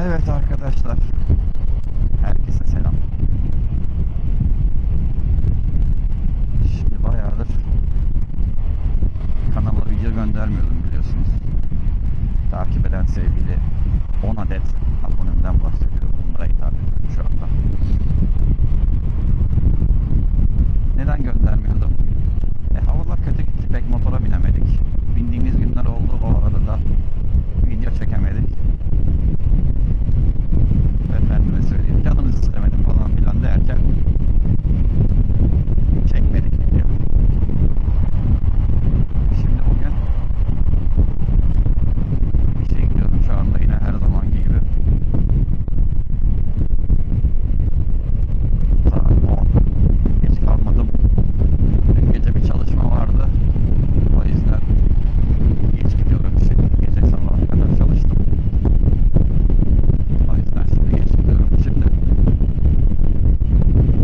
Evet arkadaşlar, herkese selam. Şimdi bayağıdır kanala video göndermiyordum biliyorsunuz. Takip eden sevgili 10 adet abonemden bahsediyorum. Bunlara hitap ediyorum şu anda. Neden göndermiyordum? Havalar kötü gitti, pek motora binemedik. Bindiğimiz günler oldu, o arada da video çekemedik. Efendime söyleyeyim, canımız istemedi falan filan derken çekmedik video. Şimdi bugün işe gidiyorum şu anda yine her zamanki gibi. Saat 10. Geç kalmadım. Dün gece bir çalışma vardı. O yüzden geç gidiyorum işe. Gece sabaha kadar çalıştım. O yüzden şimdi geç gidiyorum. Şimdi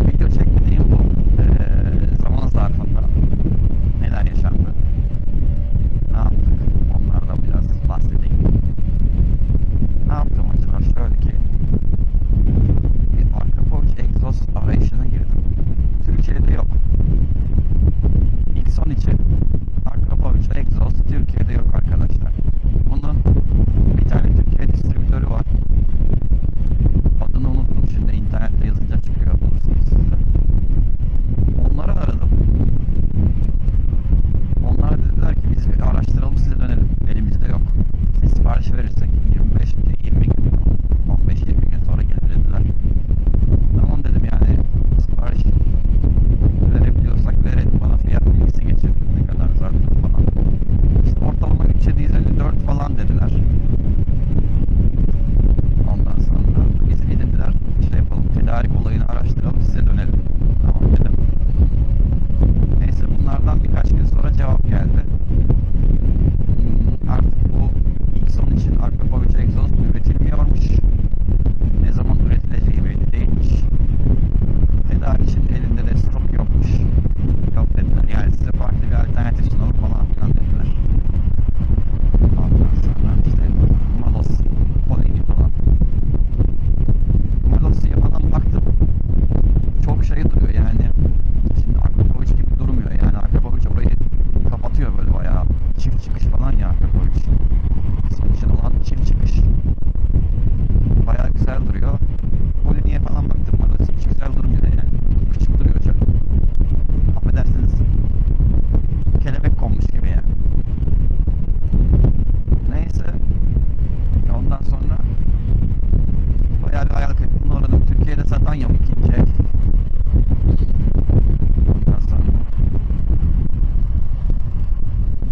video çekmediğim bu zaman zarfında neler yaşandı, ne yaptık, onlardan biraz bahsedeyim. Ne yaptım acaba? Şöyle ki bir arka porch egzoz arayışına girdim. Türkiye'de yok. X10 için arka porch egzoz Türkiye'de yok arkadaşlar. Bunun bir tane Türkiye distribütörü var. Adını unuttum şimdi, internette yazınca çıkıyor, bulursunuz siz de. Onları aradım. Onlar dediler ki biz bir araştıralım, size dönelim. Elimizde yok. Biz sipariş verirsek 20 gün, 15-20 gün sonra gelir dediler. Tamam dedim, yani sipariş verebiliyorsak verelim, bana fiyat bilgisi geçin. Ne kadar zartır falan. İşte ortalama 3.754 falan dediler. Ondan sonra biz dediler şey yapalım, tedarik olayını araştıralım, size dönelim. Tamam dedim. Neyse, bunlardan birkaç gün sonra cevap geldi. Artık bu X10 için arka porch egzoz üretilmiyormuş. Ne zaman üretileceği belli değilmiş. Tedarik için elinde de stok yokmuş. Yok dediler. Yani size farklı bir alternatif sunalım falan filan dediler. Ondan sonra işte Malos, Polini falan. Malos'ya falan baktım. Çok şey duruyor yani. Şimdi arka porch gibi durmuyor yani. Arka porch orayı kapatıyor böyle bayağı. Çift çıkış falan ya arka porch. Sonuçta olan çift çıkış. Bayağı güzel duruyor. Polini'ye falan baktım. Malos hiç güzel durmuyor yani. Küçük duruyor çok. Affedersiniz. Kelebek konmuş gibi yani. Neyse. Ondan sonra bayağı bir hayal kırıklığına uğradım. Türkiye'de satan yok ikinci el. Ondan sonra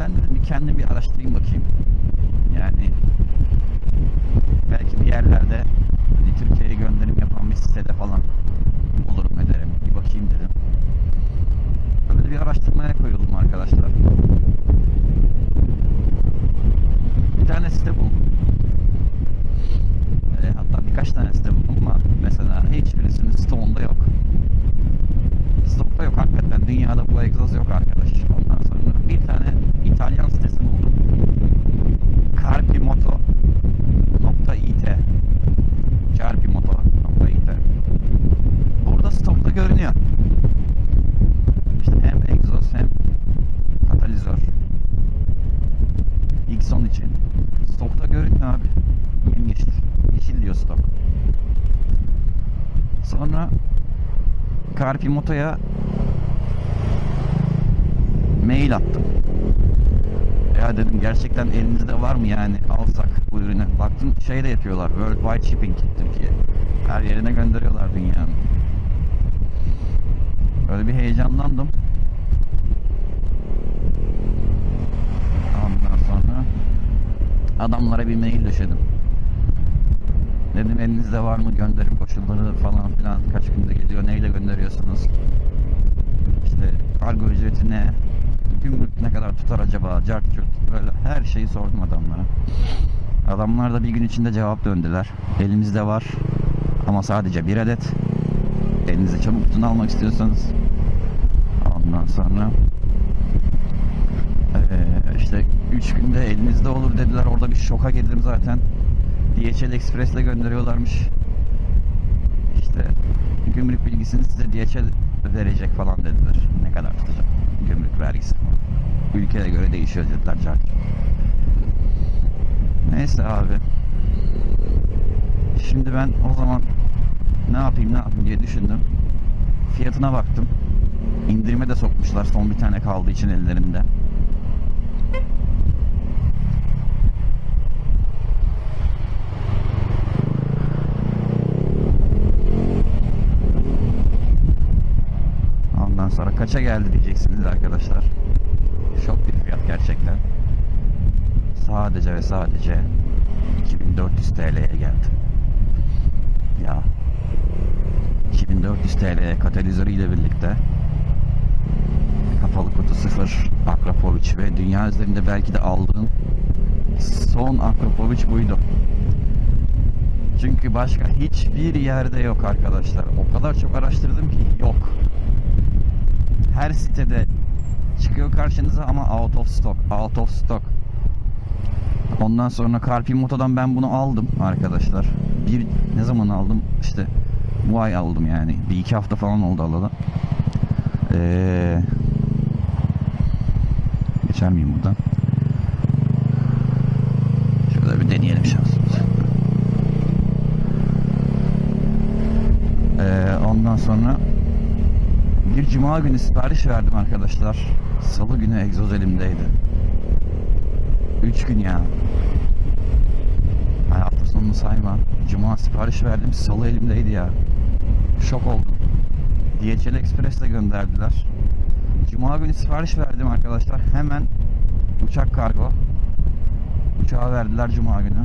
ben dedim bir kendim bir araştırayım bakayım. Yani belki bir yerlerde hani Türkiye'ye gönderim yapan bir sitede falan bulurum ederim. Bir bakayım dedim. Böyle bir araştırmaya koyuldum arkadaşlar. Bir tane site buldum. Hatta birkaç tane site buldum ama mesela hiçbirisinin stoğunda yok. Stokta yok hakikaten. Dünyada bu egzoz yok arkadaş. Ondan sonra bir tane İtalyan sitesi buldum. Carpimoto.it Carpimoto.it Burada stokta görünüyor. İşte hem egzoz hem katalizör. X10 için. Stokta görünüyor abi. Yemyeşil. Yeşil diyor stok. Sonra Carpimoto'ya mail attım. Ya dedim gerçekten elinizde var mı yani, alsak bu ürünü. Baktım şey de yapıyorlar, Worldwide Shipping Türkiye. Her yerine gönderiyorlar dünyanın. Böyle bir heyecanlandım. Ondan sonra adamlara bir mail döşedim. Dedim elinizde var mı, gönderim koşulları falan filan, kaç günde geliyor, neyle gönderiyorsunuz, işte kargo ücreti ne, gümrük ne kadar tutar acaba, cart curt, böyle her şeyi sordum adamlara. Adamlar da bir gün içinde cevap döndüler. Elimizde var ama sadece bir adet. Elinize çabuk tutun almak istiyorsanız. Ondan sonra işte 3 günde elinizde olur dediler. Orada bir şoka girdim zaten. DHL Express'le gönderiyorlarmış. İşte gümrük bilgisini size DHL verecek falan dediler. Ne kadar tutacak gümrük vergisi falan. Ülkeye göre değişiyor dediler. Neyse abi. Şimdi ben o zaman ne yapayım diye düşündüm. Fiyatına baktım. İndirime de sokmuşlar son bir tane kaldığı için ellerinde. Ondan sonra kaça geldi diyeceksiniz arkadaşlar. Şok bir fiyat gerçekten. Sadece ve sadece 2400 TL'ye geldi. Ya 2400 TL katalizörüyle birlikte kapalı kutu 0 Akrapovic ve dünya üzerinde belki de aldığım son Akrapovic buydu. Çünkü başka hiçbir yerde yok arkadaşlar. O kadar çok araştırdım ki yok. Her sitede çıkıyor karşınıza ama out of stock. Ondan sonra Carpimoto'dan ben bunu aldım arkadaşlar. Ne zaman aldım? İşte bu ay aldım yani. Bir iki hafta falan oldu alalı. Geçer miyim buradan? Şöyle bir deneyelim şansımızı. Ondan sonra bir cuma günü sipariş verdim arkadaşlar. Salı günü egzoz elimdeydi. 3 gün ya. Yani hafta sonunu sayma. Cuma sipariş verdim. Salı elimdeydi ya. Şok oldum. DHL Express'le gönderdiler. Cuma günü sipariş verdim arkadaşlar. Hemen uçak kargo. Uçağa verdiler Cuma günü.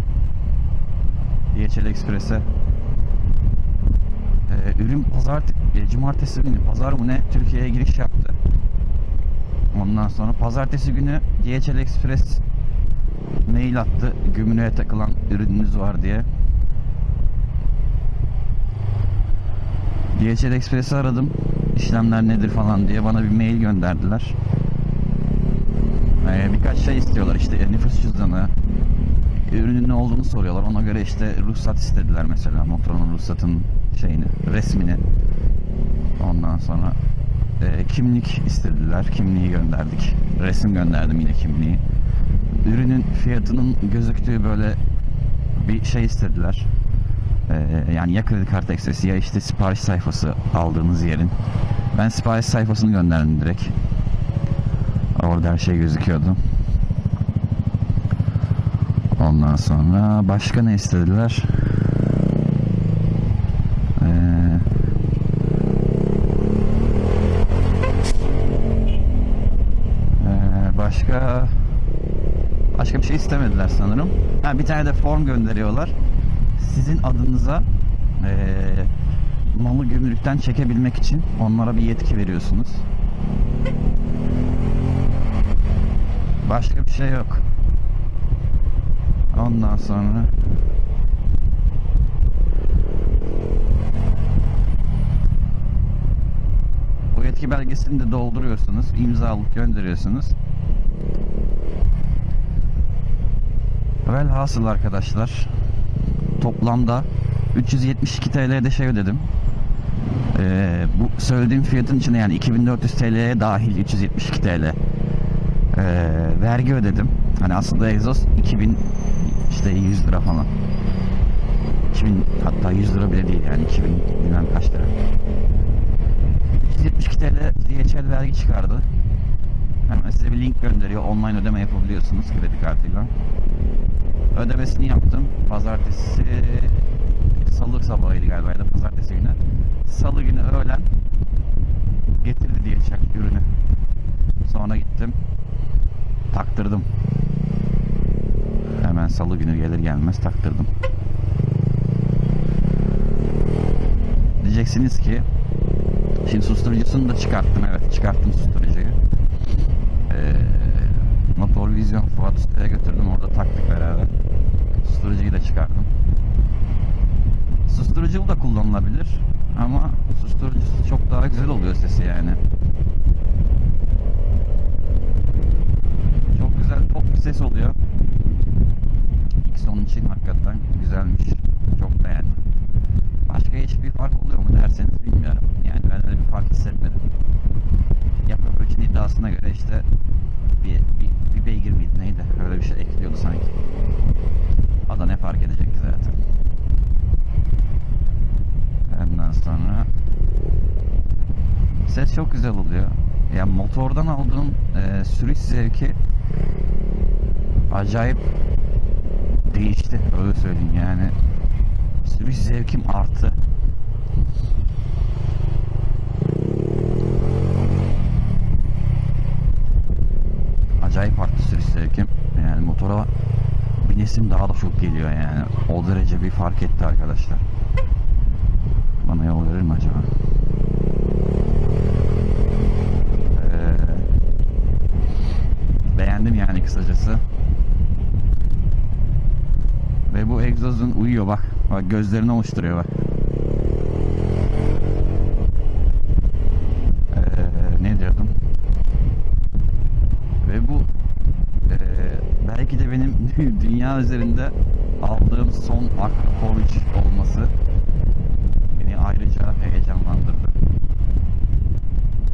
DHL Express'e. Ürün cumartesi günü pazar mı ne Türkiye'ye giriş yaptı. Ondan sonra pazartesi günü DHL Express mail attı. Gümrüğe takılan ürününüz var diye. DHL Express'i aradım. İşlemler nedir falan diye bana bir mail gönderdiler. Birkaç şey istiyorlar işte nüfus cüzdanı, ürünün ne olduğunu soruyorlar. Ona göre işte ruhsat istediler mesela motorun ruhsatın resmini. Ondan sonra kimlik istediler. Kimliği gönderdik. Resim gönderdim yine kimliği. Ürünün fiyatının gözüktüğü böyle bir şey istediler. Yani ya kredi kartı ekstresi ya işte sipariş sayfası aldığınız yerin. Ben sipariş sayfasını gönderdim direkt. Orada her şey gözüküyordu. Ondan sonra başka ne istediler? Başka bir şey istemediler sanırım. Bir tane de form gönderiyorlar. Sizin adınıza malı gümrükten çekebilmek için onlara bir yetki veriyorsunuz. Başka bir şey yok. Ondan sonra bu yetki belgesini de dolduruyorsunuz. İmzalık gönderiyorsunuz. Velhasıl arkadaşlar toplamda 372 TL'de şey ödedim. Bu söylediğim fiyatın içine yani 2400 TL'ye dahil 372 TL vergi ödedim. Hani aslında egzoz 2000 işte 100 lira falan. 2000 hatta 100 lira bile değil yani 2000 bilmem kaç lira. 372 TL DHL vergi çıkardı. Hemen size bir link gönderiyor. Online ödeme yapabiliyorsunuz kredi kartıyla. Ödemesini yaptım. Pazartesi Salı sabahıydı galiba ya da pazartesi günü. Salı günü öğlen getirdi DHL ürünü. Sonra gittim taktırdım. Hemen salı günü gelir gelmez taktırdım. Diyeceksiniz ki şimdi susturucusunu da çıkarttım. Evet çıkarttım susturucuyu. Motor Vizyon Fuat Usta'ya götürdüm. Orada taktık beraber. Susturucuyu da çıkardım. Susturucu da kullanılabilir ama susturucusu çok daha güzel oluyor sesi yani. Çok güzel pop bir ses oluyor. Xon'un için hakikaten güzelmiş. Çok beğendim. Başka hiçbir fark oluyor mu derseniz bilmiyorum. Yani ben öyle bir fark hissetmedim. Yaprak için iddiasına göre işte bir beygir miydi neydi? Öyle bir şey ekliyordu sanki. O da ne fark edecekti zaten. Ondan sonra ses çok güzel oluyor. Ya motordan aldığım sürüş zevki acayip değişti, öyle söyleyeyim. Yani sürüş zevkim arttı. Acayip arttı sürüş zevkim. Yani motora binesim daha da çok geliyor yani. O derece bir fark etti arkadaşlar. Bana yol verir mi acaba? Beğendim yani kısacası. Ve bu egzozun uyuyor bak. Bak gözlerini oluşturuyor bak. Ne diyordum? Ve bu belki de benim dünya üzerinde aldığım son Akrapovic olması beni ayrıca heyecanlandırdı.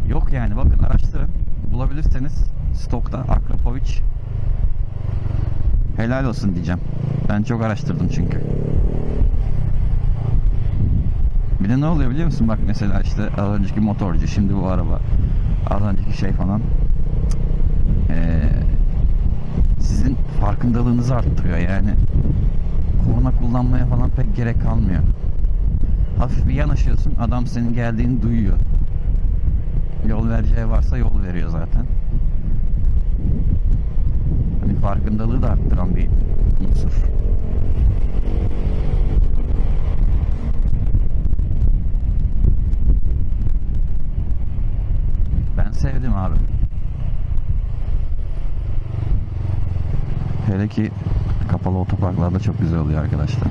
Yok yani bakın araştırın. Bulabilirseniz stokta Akrapovic helal olsun diyeceğim. Ben çok araştırdım çünkü. Bir de ne oluyor biliyor musun? Bak mesela işte az önceki motorcu, şimdi bu araba, az önceki şey falan. Sizin farkındalığınızı arttırıyor yani. Korna kullanmaya falan pek gerek kalmıyor. Hafif bir yanaşıyorsun, adam senin geldiğini duyuyor. Yol vereceği varsa yol veriyor zaten. Hani farkındalığı da arttıran bir unsur. Ben sevdim abi. Hele ki kapalı otoparklarda çok güzel oluyor arkadaşlar.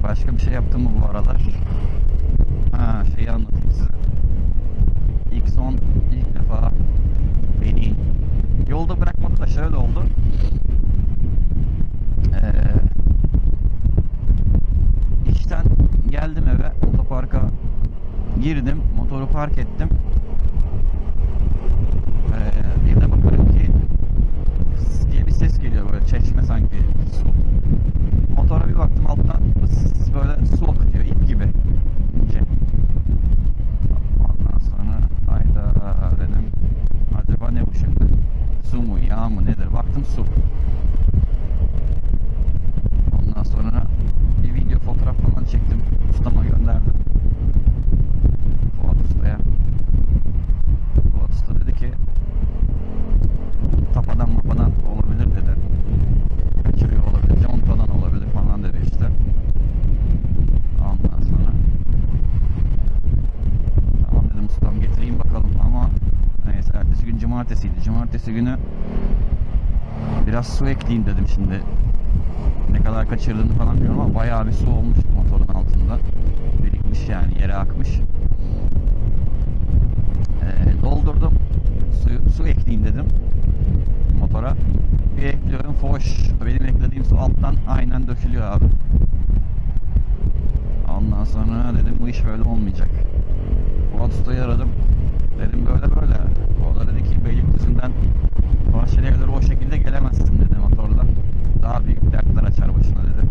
Başka bir şey yaptım mı bu aralar? Ha, şeyi anlatayım size. İlk defa beni yolda bırakmadı da şöyle oldu. İşten geldim eve, otoparka girdim, motoru park ettim. Bir de bakarım ki fıs diye bir ses geliyor, böyle çeşme sanki su. Motora bir baktım alttan fıs böyle su akıtıyor ip gibi. Ondan sonra hayda dedim, acaba ne bu şimdi? Su mu, yağ mı, nedir? Baktım su. Ondan sonra bir video fotoğraf falan çektim, ustama gönderdim. Fuat Usta'ya. Fuat Usta dedi ki tapadan mapadan olabilir dedi. Kaçırıyor olabilir, contadan olabilir falan dedi işte. Ondan sonra tamam dedim ustam, getireyim bakalım, ama neyse ertesi gün cumartesiydi. Cumartesi günü biraz su ekleyeyim dedim şimdi. Ne kadar kaçırdığını falan bilmiyorum ama bayağı bir su olmuş motorun altında. Birikmiş yani, yere akmış. Doldurdum. Su ekleyeyim dedim motora. Bir ekliyorum, foş. Benim eklediğim su alttan aynen dökülüyor abi. Ondan sonra dedim bu iş böyle olmayacak. Fuat Usta'yı aradım. Dedim böyle böyle. O da dedi ki Beylikdüzü'nden Bahçeli Evler'e o şekilde gelemezsin dedi motorla. Daha büyük dertler açar başına dedi.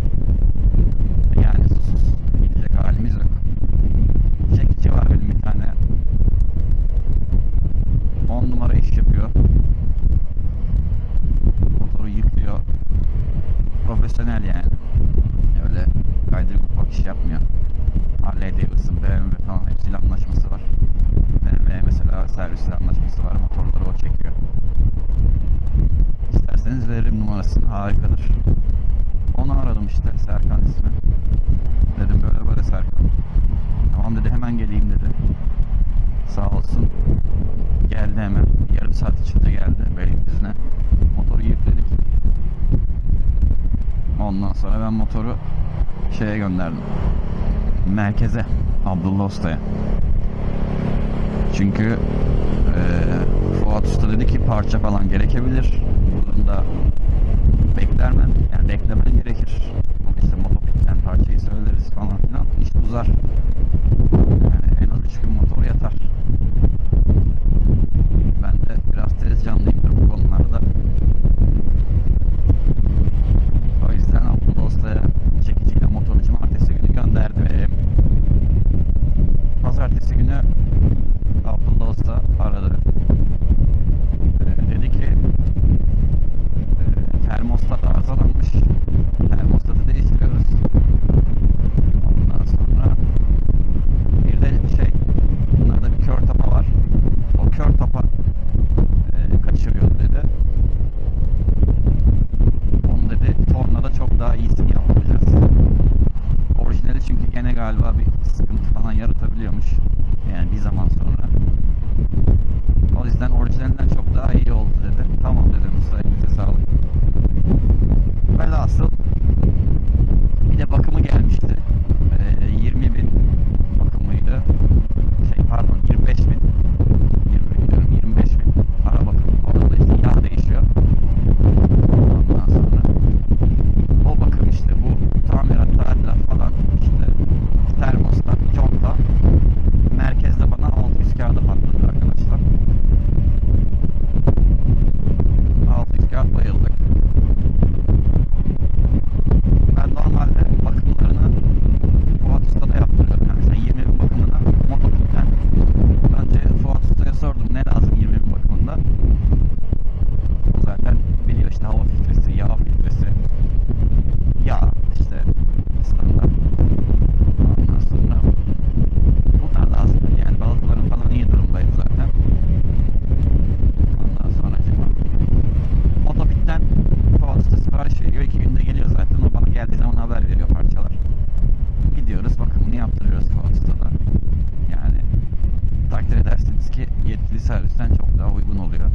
Yani sus, gidecek halimiz yok. Çekici var benim bir tane. 10 numara iş yapıyor. Motoru yıkıyor. Profesyonel yani. Öyle kaydırıp ufak iş yapmıyor. Harley Davidson, BMW falan hepsiyle anlaşması var. BMW mesela servisle anlaşması var. Motorları o çekiyor. İsterseniz veririm numarasını. Harikadır. Onu aradım işte. Serkan ismi. Dedim böyle böyle Serkan. Tamam dedi, hemen geleyim dedi. Sağ olsun. Geldi hemen. Yarım saat içinde geldi Beylikdüzü'ne. Motoru yükledik. Ondan sonra ben motoru şeye gönderdim. merkeze, Abdullah Usta'ya. Çünkü Fuat Usta dedi ki parça falan gerekebilir. Buradan da beklermen, yani beklemen gerekir. Ama işte motopikten parçayı söyleriz falan filan. İş uzar. Yani en az 3 gün motor yatar. Ben de biraz tez canlıyımdır bu konularda. O yüzden Abdullah Usta'ya çekiciyle motoru cumartesi günü gönderdim. Pazartesi günü Abdullah Usta aradı. Dedi ki termostat arızalanmış. Termostatı değiştiriyoruz. Ondan sonra bir de bunlarda bir kör tapa var. O kör tapa kaçırıyordu dedi. Onu dedi tornada çok daha iyisini yapacağız. Orijinali çünkü gene galiba bir sıkıntı falan yaratabiliyormuş. Yani bir zaman sonra. O yüzden orijinalinden çok daha iyi oldu dedi. Tamam dedim, usta elinize sağlık. Velhasıl bir de bakımı gelmişti. 20.000 bakımıydı. Pardon 25.000. 25.000 ara bakım. Orada da işte yağ değişiyor. Ondan sonra o bakım işte bu tamirat, tadilat falan işte termostat, conta merkezde bana 600 kağıda patladı arkadaşlar. 600 kağıt bayıldık. Ben normalde bakımlarını Fuat Usta'da yaptırıyorum. Yani mesela 20.000 bakımına motopikten. Önce Fuat Usta'ya sordum ne lazım 20.000 bakımında. O zaten biliyor işte hava filtresi, yağ filtresi, yağ işte standart. Ondan sonra bunlar lazım. Yani balıkların falan iyi durumdaydı zaten. Ondan sonra motopikten Fuat Usta sipariş veriyor. 2 günde geliyor zaten. O bana geldiği zaman haber veriyor parçalar. Gidiyoruz bakımını yaptırıyoruz Fuat Usta'da. Yani takdir edersiniz ki yetkili servisten çok daha uygun oluyor.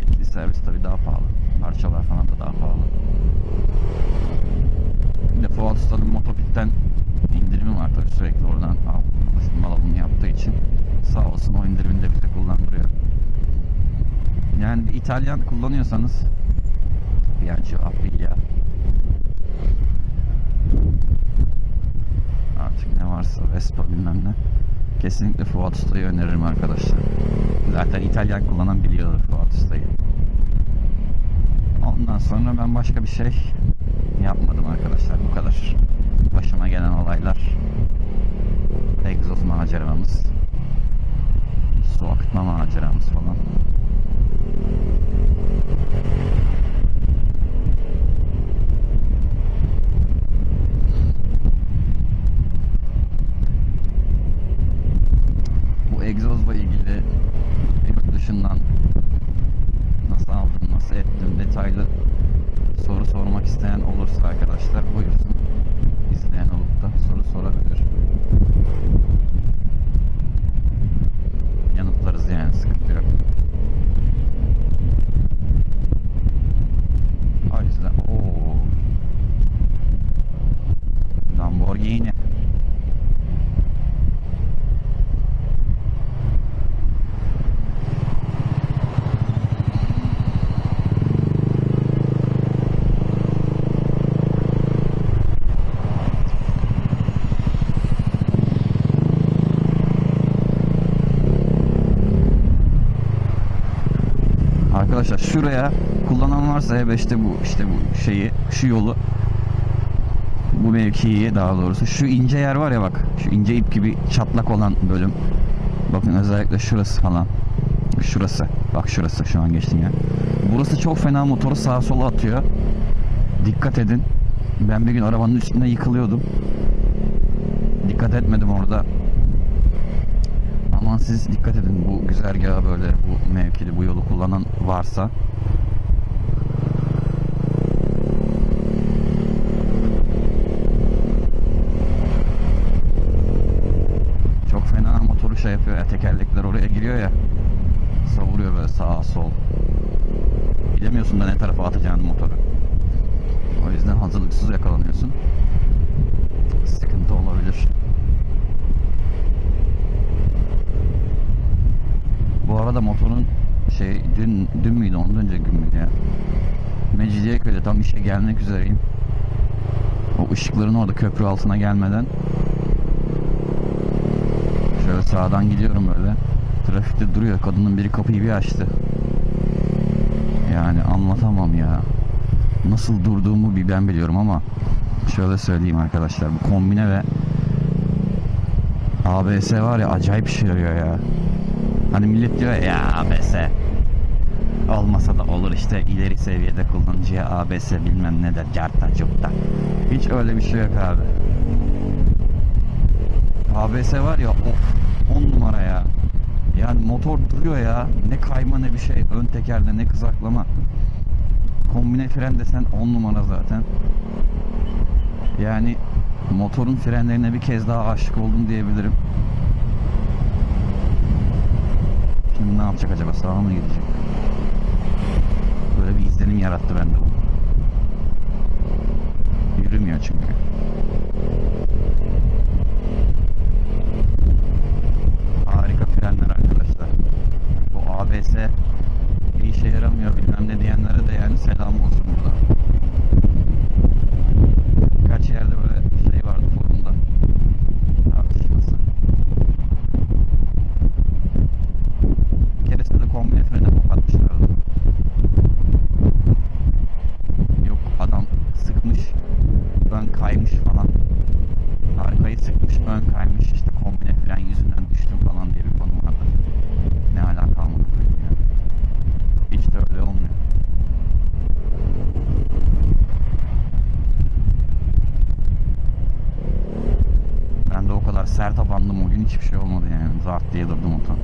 Yetkili servis tabii daha pahalı. Parçalar falan da daha pahalı. Bir de Fuat Usta'nın motopikten indirimi var tabii, sürekli oradan mal alımı yaptığı için. Sağ olsun o indirimini de bize kullandırıyor. Yani bir İtalyan kullanıyorsanız Bianchi, Aprilia artık ne varsa Vespa bilmem ne, kesinlikle Fuat Usta'yı öneririm arkadaşlar. Zaten İtalyan kullanan biliyordur Fuat Usta'yı. Ondan sonra ben başka bir şey yapmadım arkadaşlar, bu kadar. Başıma gelen olaylar, egzoz maceramız, su akıtma maceramız falan. Bu egzozla ilgili yurt dışından nasıl aldım, nasıl ettim detaylı soru sormak isteyen olursa arkadaşlar buyursun. İzleyen olup da soru sorabilir. Yanıtlarız yani, sıkıntı yok. O yüzden Lamborghini. Arkadaşlar şuraya kullanan varsa E5'te bu şu yolu, bu mevkiyi daha doğrusu, şu ince yer var ya bak, şu ince ip gibi çatlak olan bölüm, bakın özellikle şurası falan, şurası bak, şurası şu an geçtiğim yer, burası çok fena motoru sağa sola atıyor, dikkat edin. Ben bir gün arabanın üstünde yıkılıyordum, dikkat etmedim orada. Aman siz dikkat edin, bu güzergahı böyle, bu mevkide bu yolu kullanan varsa. Çok fena motoru yapıyor ya, tekerlekler oraya giriyor ya, savuruyor böyle sağa sol. Bilemiyorsun da ne tarafa atacağını motoru. O yüzden hazırlıksız yakalanıyorsun. Sıkıntı arada motorun dün müydü, ondan önce gün müydü ya? Mecidiyeköy'de tam işe gelmek üzereyim. O ışıkların orada, köprü altına gelmeden. Şöyle sağdan gidiyorum böyle. Trafikte duruyor. Kadının biri kapıyı bir açtı. Yani anlatamam ya. Nasıl durduğumu bir ben biliyorum ama şöyle söyleyeyim arkadaşlar. Bu kombine ve ABS var ya, acayip işe yarıyor ya. Hani millet diyor ya ABS olmasa da olur işte, ileri seviyede kullanıcıya ABS bilmem ne de cartta cupta. Hiç öyle bir şey yok abi. ABS var ya, of, 10 numara ya. Yani motor duruyor ya. Ne kayma ne bir şey. Ön tekerde ne kızaklama. Kombine fren desen 10 numara zaten. Yani motorun frenlerine bir kez daha aşık oldum diyebilirim. Şimdi ne yapacak acaba? Sağa mı gidecek? Böyle bir izlenim yarattı bende bu. Yürümüyor çünkü. Harika frenler arkadaşlar. Bu ABS bir işe yaramıyor bilmem ne diyenlere de yani selam olsun burada. Kaç yerde böyle şey vardı forumda, tartışması. Bir keresinde kombine frene bok atmışlardı. Yok, adam sıkmış, ön kaymış falan. Arkayı sıkmış, ön kaymış, işte kombine fren yüzünden düştüm falan diye bir konu vardı. Ne alaka almadı yani. Hiç de öyle olmuyor. Ben de o kadar sert abandım o gün, hiçbir şey olmadı yani. Zart diye durdu motor.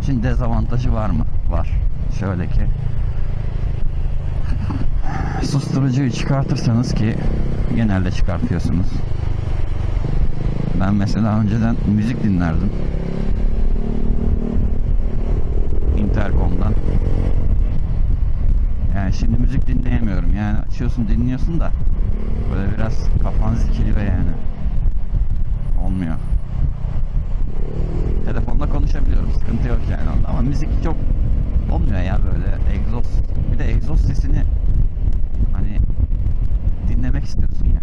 için dezavantajı var mı? Var. Şöyle ki, susturucuyu çıkartırsanız, ki genelde çıkartıyorsunuz. Ben mesela önceden müzik dinlerdim. Intercom'dan. Yani şimdi müzik dinleyemiyorum. Yani açıyorsun, dinliyorsun da böyle biraz kafan zikiliyor yani. Olmuyor. Telefonda konuşabiliyorum, sıkıntı yok yani onda, ama müzik çok olmuyor ya, böyle egzoz. Bir de egzoz sesini hani dinlemek istiyorsun ya.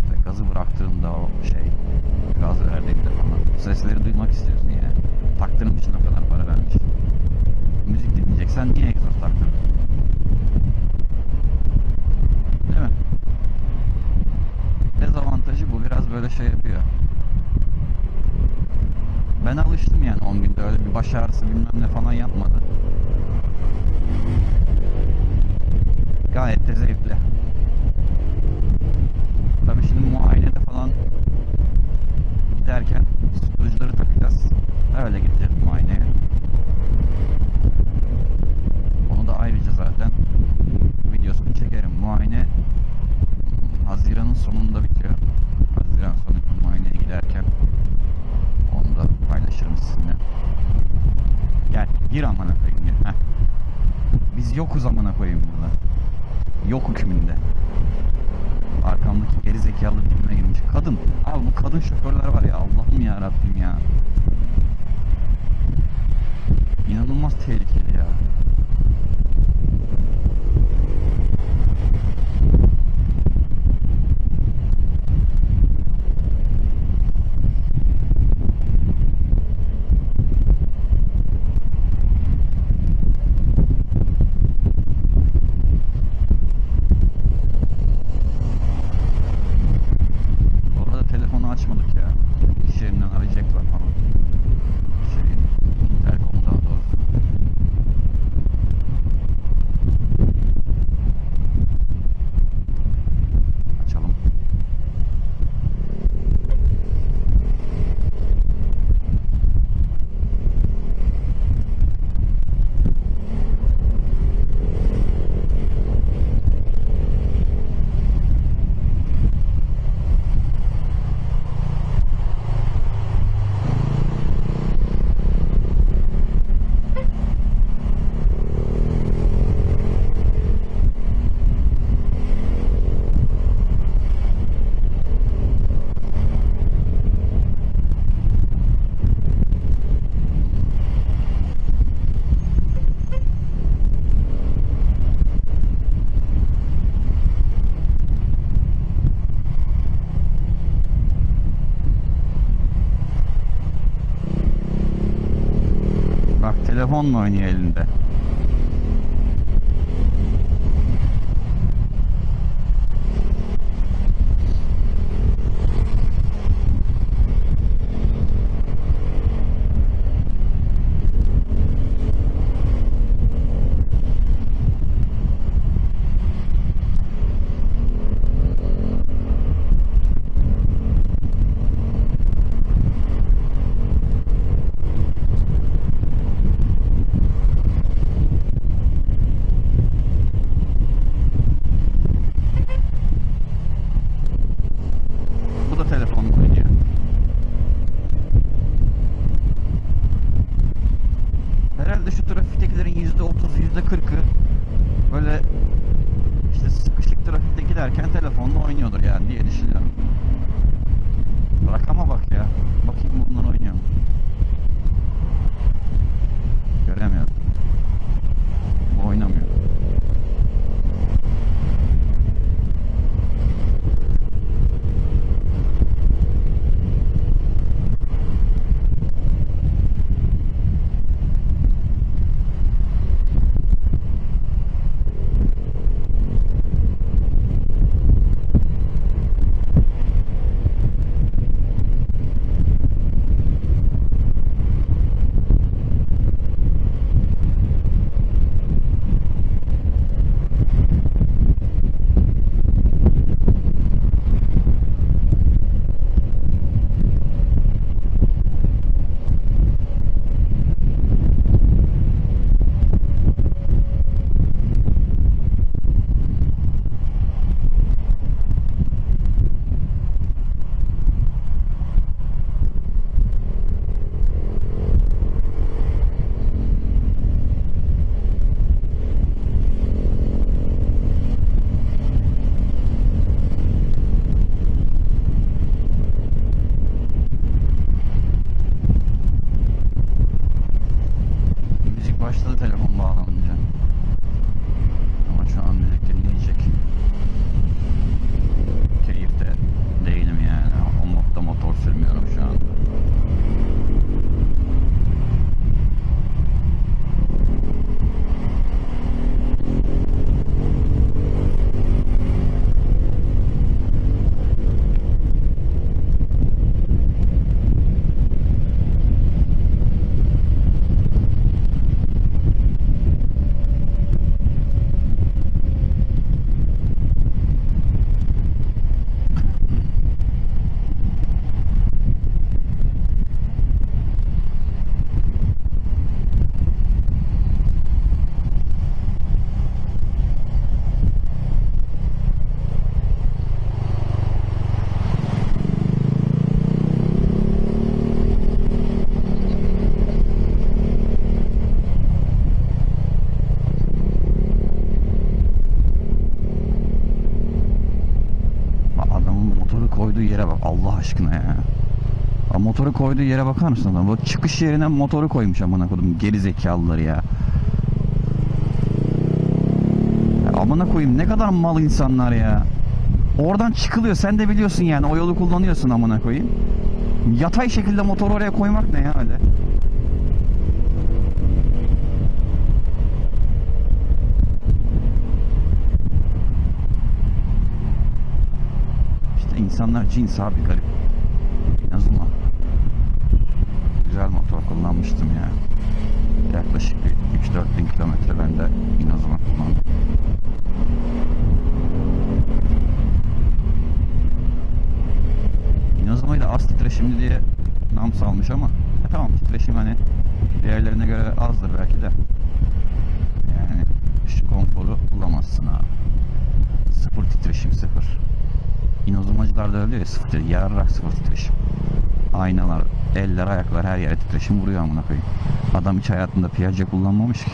İşte gazı bıraktığımda o şey, gaz verdiğimde falan sesleri duymak istiyorsun yani. Taktırmışsın, o kadar para vermiş. Müzik dinleyeceksen niye egzoz taktırdın? Değil mi? Dezavantajı bu, biraz böyle şey yapıyor. Ben alıştım yani, 10 günde öyle bir baş ağrısı bilmem ne falan yapmadı. Gayet de zevkli. Tabii şimdi muayenede falan giderken susturucuları takacağız. Öyle gideceğiz muayeneye. Onu da ayrıca zaten videosunu çekerim. Muayene Haziran'ın sonunda bitiyor. Haziran sonu muayeneye giderken onu da paylaşırım sizinle. Gel, gir amına koyayım ya. Heh. Biz yokuz amına koyayım burada. Yok hükmünde. Arkamdaki geri zekalı birbirine girmiş. Kadın. Abi bu kadın şoförler var ya, Allah'ım ya Rabbim ya. İnanılmaz tehlikeli ya. Açmadık ya. İş yerinden arayacaklar falan. Intercom daha doğrusu. Telefonla oynuyor elinde. Bu da telefonla oynuyor. Herhalde şu trafiktekilerin %30'u, %40'ı böyle işte sıkışık trafikte giderken telefonla oynuyordur yani diye düşünüyorum. Rakama bak ya. Bakayım bunlar oynuyor mu? Göremiyorum. Bu oynamıyor. Müzik başladı telefon bağlanınca. Ama şu an müzik dinleyecek keyifte değilim yani. O modda motor sürmüyorum şu an. Adamın motoru koyduğu yere bak Allah aşkına ya. Motoru koyduğu yere bakar mısın adam? Bu çıkış yerine motoru koymuş amına kodum geri zekalıları ya. Amına koyayım ne kadar mal insanlar ya. Oradan çıkılıyor sen de biliyorsun yani o yolu kullanıyorsun amına koyayım. Yatay şekilde motoru oraya koymak ne ya öyle? İşte insanlar cins abi garip. En azından güzel motor kullanmıştım ya. Yaklaşık bir 3-4 bin kilometre ben de Inazuma kullandım. Inazuma'yı da az titreşimli diye nam salmış ama tamam titreşim hani diğerlerine göre azdır belki de. Yani şu konforu bulamazsın abi. Sıfır titreşim sıfır. Inazumacılar da öyle ya sıfır, yararrak sıfır titreşim. Aynalar, eller, ayaklar her yere titreşim vuruyor amına koyayım. Adam hiç hayatında Piaggio kullanmamış ki.